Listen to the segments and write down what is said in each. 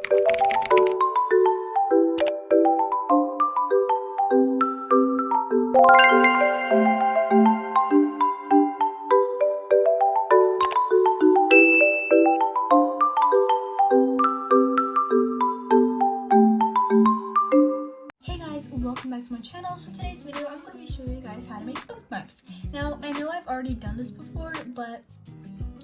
Welcome back to my channel. So today's video I'm going to be showing you guys how to make bookmarks. Now I know I've already done this before, but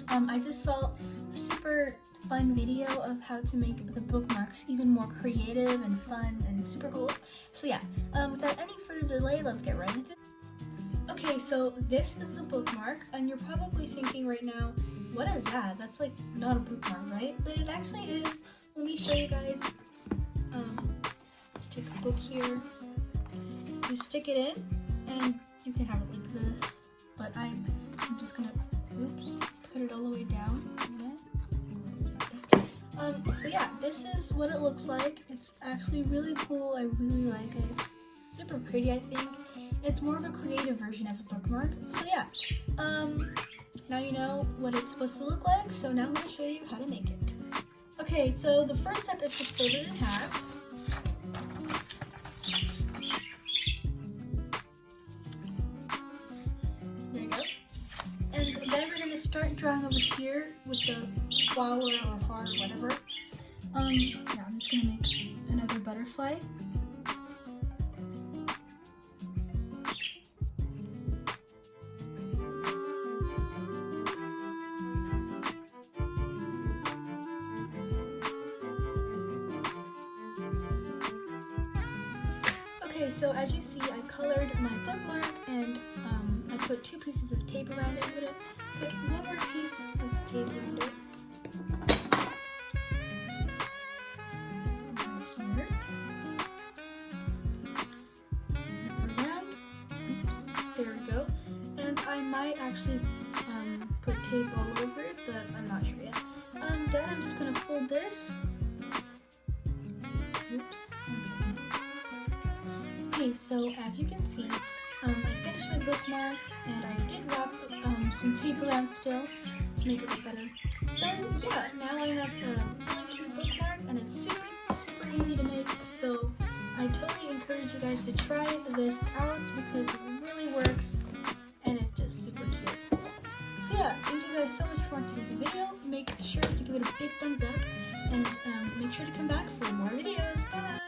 I just saw a super fun video of how to make the bookmarks even more creative and fun and super cool. So yeah, without any further delay, let's get right into it. Okay, so this is the bookmark, and you're probably thinking right now, what is that? That's like not a bookmark, right? But it actually is. Let me show you guys. Let's take a book here. You stick it in, and you can have it like this, but I'm just gonna, put it all the way down. So yeah, this is what it looks like. It's actually really cool. I really like it. It's super pretty, I think. It's more of a creative version of a bookmark. So yeah, now you know what it's supposed to look like. So now I'm gonna show you how to make it. Okay, so the first step is to fold it in half. Start drawing over here with the flower or heart, whatever. Yeah, I'm just gonna make another butterfly. Okay, so as you see, I colored my bookmark and I put 2 pieces of tape around it. I'm gonna put one more piece of tape around it. Here. Around. Oops. There we go. And I might actually put tape all over it, but I'm not sure yet. Then I'm just gonna fold this. Oops. Okay, so as you can see, I finished my bookmark, and I did wrap some tape around still to make it look better. So yeah, now I have a really cute bookmark, and it's super easy to make. So I totally encourage you guys to try this out because it really works, and it's just super cute. So yeah, thank you guys so much for watching this video. Make sure to give it a big thumbs up, and make sure to come back for more videos. Bye!